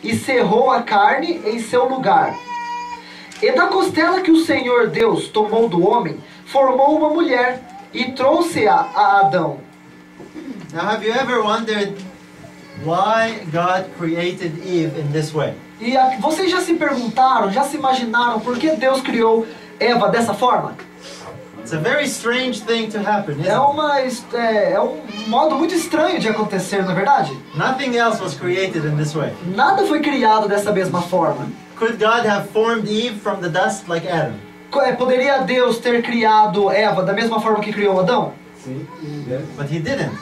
e cerrou a carne em seu lugar. E da costela que o Senhor Deus tomou do homem, formou uma mulher e trouxe-a a Adão. Now, have you ever wondered why God created Eve in this way? E vocês já se perguntaram, já se imaginaram por que Deus criou Eva dessa forma? It's a very strange thing to happen, isn't it? É um modo muito estranho de acontecer, não é verdade? Nothing else was created in this way. Nada foi criado dessa mesma forma. Could God have formed Eve from the dust like Adam? Poderia Deus ter criado Eva da mesma forma que criou Adão? Sim. Yes. But he didn't.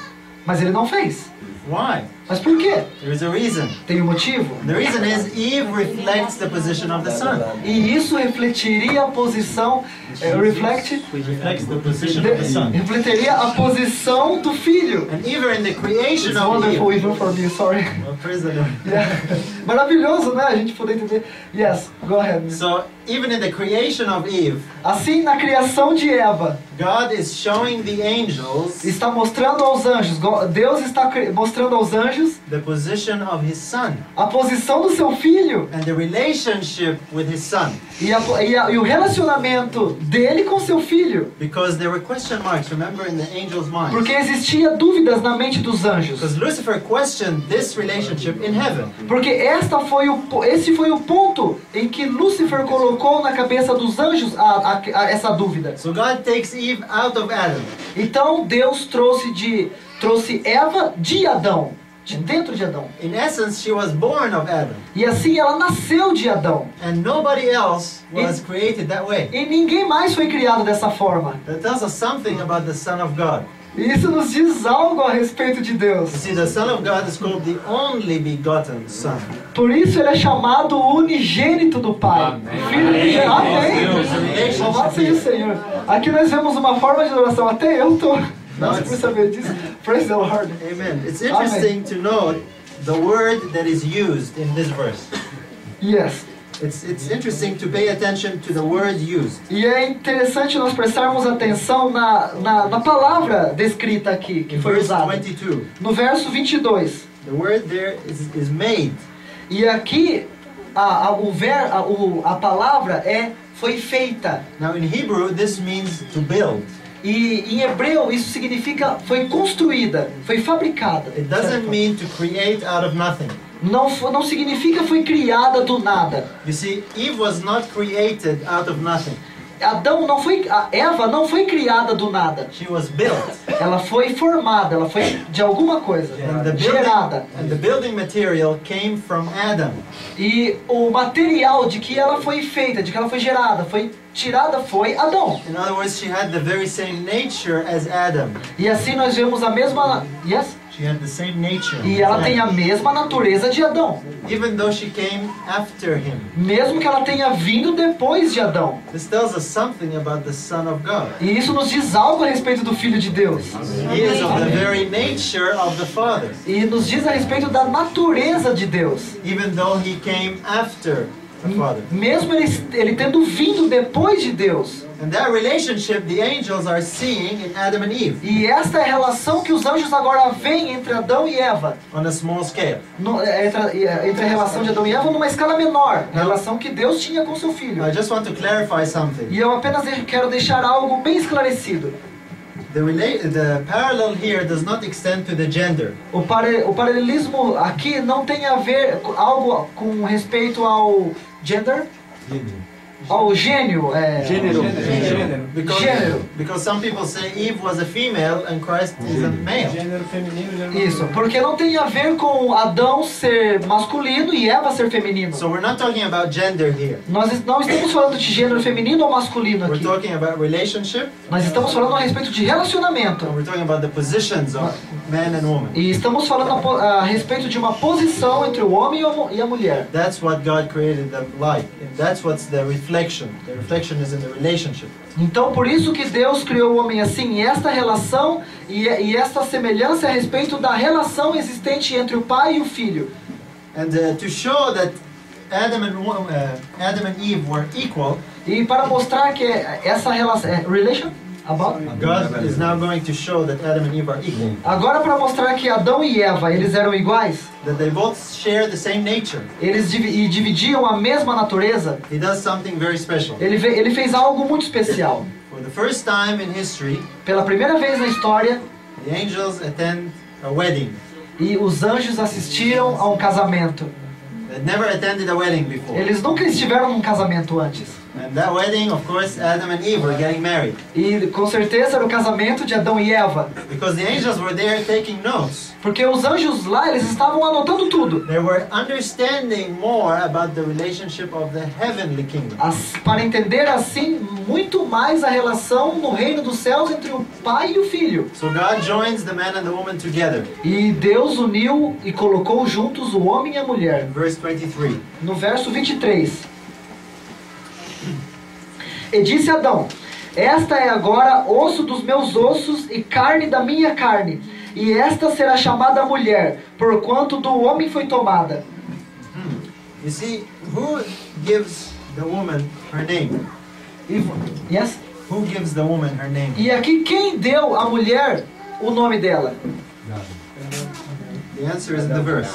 Mas ele não fez. Why? Mas por quê? There is a reason. Tem um motivo? The reason is Eve reflects the position of the sun. E isso refletiria a posição, Reflects the position of the sun. refletiria a posição do filho. And even in the creation It's of wonderful Eve. even for me, sorry. Oh, praise the Lord. Yeah. Maravilhoso, né? A gente poder entender. Yes, go ahead. So even in the creation of Eve, Assim, na criação de Eva, God is showing the angels está mostrando aos anjos, Deus está mostrando aos anjos the position of his son a posição do seu filho and the relationship with his son. e o relacionamento dele com seu filho. Because there were question marks, remember, in the angels' minds. Porque existia dúvidas na mente dos anjos. Because Lucifer questioned this relationship in heaven. Porque esse foi o ponto em que Lúcifer colocou na cabeça dos anjos essa dúvida. So God takes Eve out of Adam. Então Deus trouxe Eva de Adão, de dentro de Adão. In essence, she was born of Adam. E assim ela nasceu de Adão. And nobody else was created that way. E ninguém mais foi criado dessa forma. That tells us something about the Son of God. E isso nos diz algo a respeito de Deus. You see, the Son of God is called the only begotten Son. Por isso ele é chamado o unigênito do Pai. Filho unigênito. Amém. Louvado seja o Senhor. Aqui nós vemos uma forma de adoração. Até eu tô... Nossa, por saber disso. Praise the Lord. Amen. It's interesting to note the word that is used in this verse. Yes. It's interesting to pay attention to the word used. E é interessante nós prestarmos atenção na palavra descrita aqui, que foi Verse usada. 22. No verso 22. The word there is made. E aqui a palavra foi feita. Now in Hebrew this means to build. E em hebreu isso significa foi construída, foi fabricada. It doesn't mean to create out of nothing. Não significa foi criada do nada. You see, Eve was not created out of nothing. Eva não foi criada do nada. She was built. Ela foi formada, ela foi de alguma coisa, gerada. And the building material came from Adam. E o material de que ela foi feita, de que ela foi gerada, foi tirada, foi Adão. In other words, she had the very same nature as Adam. E assim nós vemos a mesma... Yes? She had the same nature. E ela tem a mesma natureza de Adão. Even though she came after him. Mesmo que ela tenha vindo depois de Adão. This tells us something about the Son of God. E isso nos diz algo a respeito do Filho de Deus. He is of the very nature of the Father. E nos diz a respeito da natureza de Deus. Even though he came after the Father. Mesmo ele tendo vindo depois de Deus. And that relationship the angels are seeing in Adam and Eve. E esta é a relação que os anjos agora veem entre Adão e Eva. On a small scale. Entre a relação de Adão e Eva numa escala menor. A relação que Deus tinha com seu filho. I just want to clarify something. E eu apenas quero deixar algo bem esclarecido. The parallel here does not extend to the gender. O paralelismo aqui não tem a ver com algo com respeito ao gender. Ao gênero. Gênero. Because some people say Eve was a female and Christ is a male. Gênero feminino. Isso, porque não tem a ver com Adão ser masculino e Eva ser feminino. So we're not talking about gender here. Nós não estamos falando de gênero feminino ou masculino We're aqui. talking about relationship. Nós estamos falando a respeito de relacionamento. We're talking about the positions of man and woman. E estamos falando a respeito de uma posição entre o homem e a mulher. That's what God created them like. And that's what's the reflection. The reflection is in the relationship. Então por isso que Deus criou o homem assim, e esta relação e esta semelhança é a respeito da relação existente entre o pai e o filho. And to show that Adam and Eve were equal. E para mostrar que essa relação, God is now going to show that Adam and Eve are equal. Agora, para mostrar que Adão e Eva, eles eram iguais, That they both share the same nature. eles dividiam a mesma natureza, He does something very special. ele fez algo muito especial. For the first time in history, Pela primeira vez na história, the angels attend a wedding. e os anjos assistiram a um casamento. They never attended a wedding before. Eles nunca estiveram num casamento antes. And that wedding, of course, Adam and Eve were getting married. E com certeza era o casamento de Adão e Eva. Because the angels were there taking notes. Porque os anjos lá, eles estavam anotando tudo. They were understanding more about the relationship of the heavenly kingdom. Para entender assim muito mais a relação no reino dos céus entre o pai e o filho. So God joins the man and the woman together. E Deus uniu e colocou juntos o homem e a mulher. Verse 23. No verso 23. E disse Adão: esta é agora osso dos meus ossos e carne da minha carne. E esta será chamada mulher, porquanto do homem foi tomada. You see, who gives the woman her name? Yes? Who gives the woman her name? E aqui quem deu à mulher o nome dela? The answer is in the verse.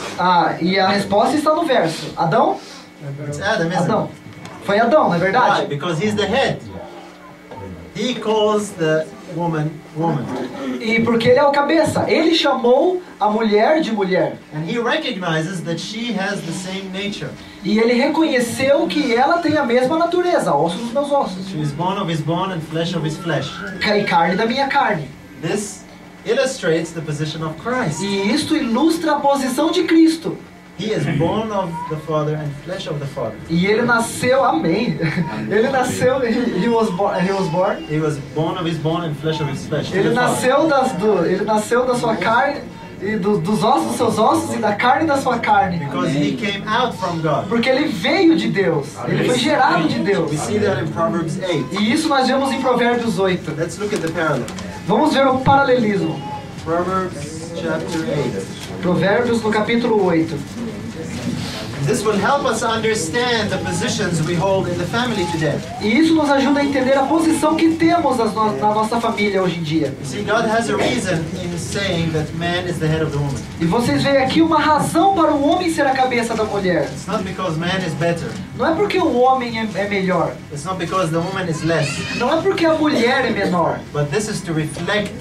E a resposta está no verso. Adão? It's Adam, isn't Adão. it? Foi Adão, não é Why? verdade? Because he's the head. He calls the woman, woman. E porque ele é o cabeça, ele chamou a mulher de mulher. And he recognizes that she has the same nature. E ele reconheceu que ela tem a mesma natureza, ossos dos meus ossos. She is bone of his bone and flesh of his flesh. E carne da minha carne. This illustrates the position of Christ. E isto ilustra a posição de Cristo. He is bone of the Father and flesh of the Father. E ele nasceu, amém. Ele nasceu, he was born. He was bone of his bone and flesh of his flesh. Ele nasceu da sua carne e dos ossos dos seus ossos e da carne da sua carne. Because he came out from God. Porque ele veio de Deus. Ele foi gerado de Deus. We see that in Proverbs 8. E isso nós vemos em Provérbios 8. Let's look at the parallel. Vamos ver o paralelismo. Proverbs chapter 8. Provérbios no capítulo 8. This will help us understand the positions we hold in the family today. E isso nos ajuda a entender a posição que temos na nossa família hoje em dia. You see, God has a reason in saying that man is the head of the woman. E vocês veem aqui uma razão para o homem ser a cabeça da mulher. It's not because man is better. Não é porque o homem é melhor. It's not because the woman is less. Não é porque a mulher é menor. But this is to reflect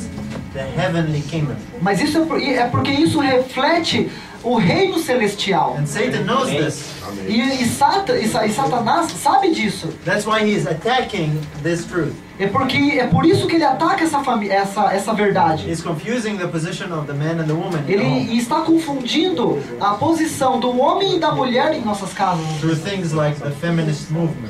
the heavenly kingdom. Mas isso é porque isso reflete o reino celestial. And Satan knows this. E Satanás sabe disso. That's why he is attacking this truth. É por isso que ele ataca essa verdade. He's confusing the position of the man and the woman in the Ele home está confundindo a posição do homem e da mulher em nossas casas. through things like the feminist movement.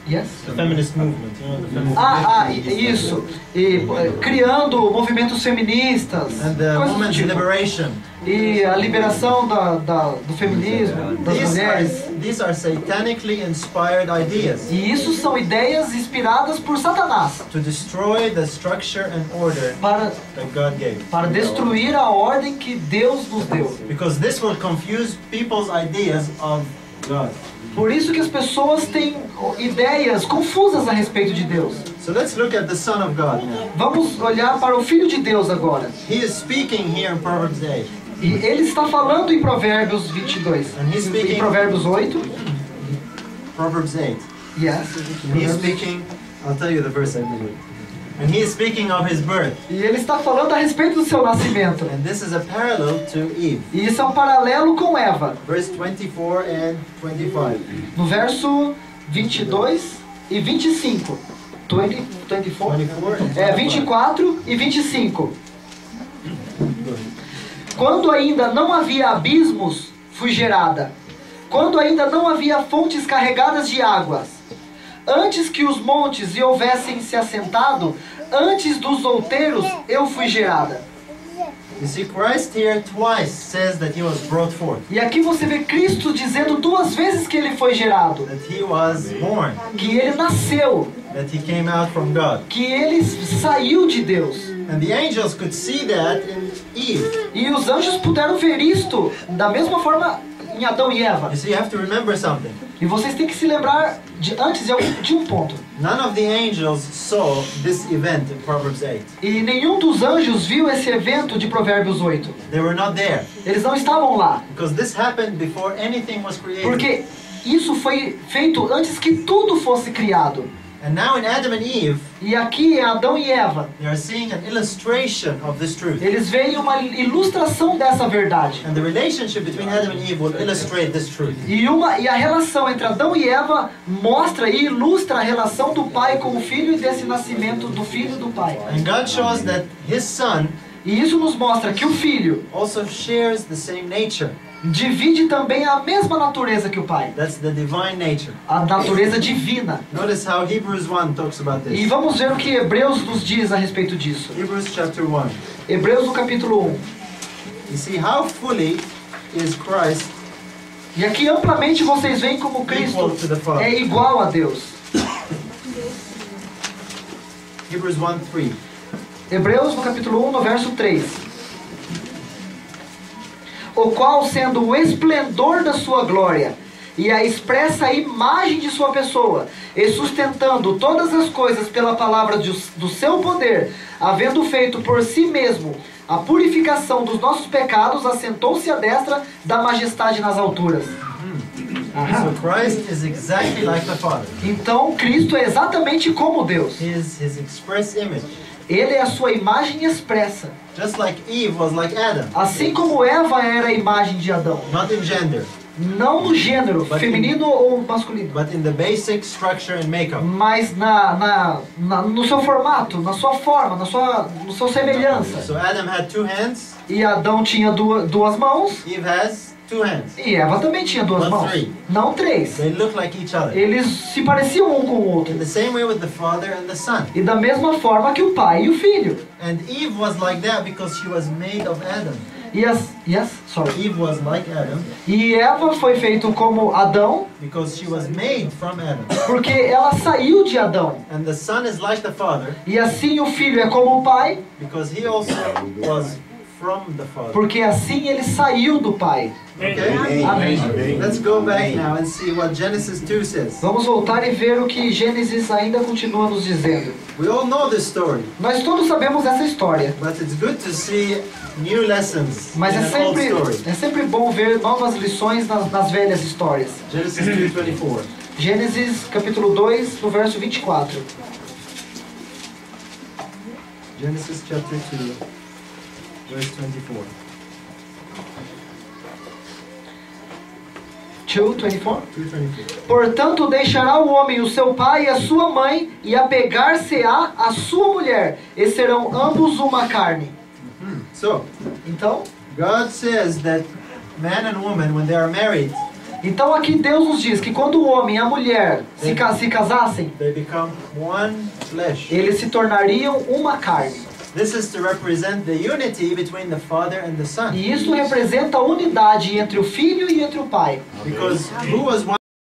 Yes? The feminist movement, you know, the feminist Isso. E criando movimentos feministas, and the coisas do women's tipo. liberation. E a liberação do feminismo, das mulheres. These are satanically inspired ideas E isso são ideias inspiradas por Satanás to destroy the structure and order para that God gave. destruir a ordem que Deus nos deu. Because this will confuse people's ideas of God. Por isso que as pessoas têm ideias confusas a respeito de Deus. So let's look at the Son of God now. Vamos olhar para o Filho de Deus agora. He is speaking here in Proverbs 8. E ele está falando em Provérbios 22. And he's speaking- Em Provérbios 8. Proverbs 8. Yes. He is speaking, I'll tell you the verse I believe. And he is speaking of his birth. E ele está falando a respeito do seu nascimento. And this is a parallel to Eve. E isso é um paralelo com Eva. Verse 24 and 25. No verso 22 e 25. 24? 24 e 25. Quando ainda não havia abismos, fui gerada. Quando ainda não havia fontes carregadas de águas. Antes que os montes e houvessem se assentado, antes dos outeiros, eu fui gerada. You see, Christ here twice says that he was brought forth, E aqui você vê Cristo dizendo 2 vezes que ele foi gerado. that he was born, Que ele nasceu. that he came out from God. Que ele saiu de Deus. And the angels could see that in Eve. E os anjos puderam ver isto da mesma forma em Adão e Eva. You see, you have to remember something. E vocês têm que se lembrar antes de um ponto. None of the angels saw this event in Proverbs 8. E nenhum dos anjos viu esse evento de Provérbios 8. They were not there. Eles não estavam lá. Because this happened before anything was created. Porque isso foi feito antes que tudo fosse criado. And now in Adam and Eve, E aqui em Adão e Eva, they are seeing an illustration of this truth. eles veem uma ilustração dessa verdade. And the relationship between Adam and Eve will illustrate this truth. E a relação entre Adão e Eva mostra e ilustra a relação do pai com o filho e desse nascimento do filho do pai. And God shows that His Son E isso nos mostra que o filho also shares the same nature. divide também a mesma natureza que o pai. That's the divine nature. A natureza divina. Notice how Hebrews 1 talks about E this. vamos ver o que Hebreus nos diz a respeito disso. Hebrews chapter 1. Hebreus no capítulo 1. You see how fully is Christ E aqui amplamente vocês veem como Cristo equal to the Father. é igual a Deus. Hebrews 1:3. Hebreus no capítulo 1, no verso 3. O qual, sendo o esplendor da sua glória e a expressa imagem de sua pessoa, e sustentando todas as coisas pela palavra do seu poder, havendo feito por si mesmo a purificação dos nossos pecados, assentou-se à destra da majestade nas alturas. So Christ is exactly like the Father. Então Cristo é exatamente como Deus. He is His express image. Ele é a sua imagem expressa. Just like Eve was like Adam. Assim como Eva era a imagem de Adão. Not in gender, Não no gênero, But feminino ou masculino. but in the basic structure and makeup. Mas no seu formato, na sua forma, na sua semelhança. So Adam had 2 hands, E Adão tinha duas mãos. Eve has 2 hands. E Eva também tinha duas Not mãos. three. Não três. They look like each other. Eles se pareciam um com o outro. In the same way with the Father and the Son. E da mesma forma que o pai e o filho. And Eve was like that because she was made of Adam. Sorry. Eve was like Adam E Eva foi feito como Adão, because she was made from Adam. porque ela saiu de Adão. And the Son is like the Father E assim o filho é como o pai, because he also was from the Father. porque assim ele saiu do pai. Okay? Amém. Let's go back now and see what Genesis 2 says. Vamos voltar e ver o que Gênesis ainda continua nos dizendo. We all know this story, Nós todos sabemos essa história, but it's good to see new lessons mas in an old story. é sempre bom ver novas lições nas velhas histórias. Genesis 2:24. Gênesis capítulo 2, no verso 24. Genesis chapter 2, verse 24. 2:24. 2:24. Portanto, deixará o homem o seu pai e a sua mãe, e apegar-se-á a sua mulher, e serão ambos uma carne. So, Então, God says that man and woman, when they are married, aqui Deus nos diz que quando o homem e a mulher se casassem, they become one flesh. eles se tornariam uma carne. This is to represent the unity between the Father and the Son. E isso representa a unidade entre o filho e entre o pai. Because who was one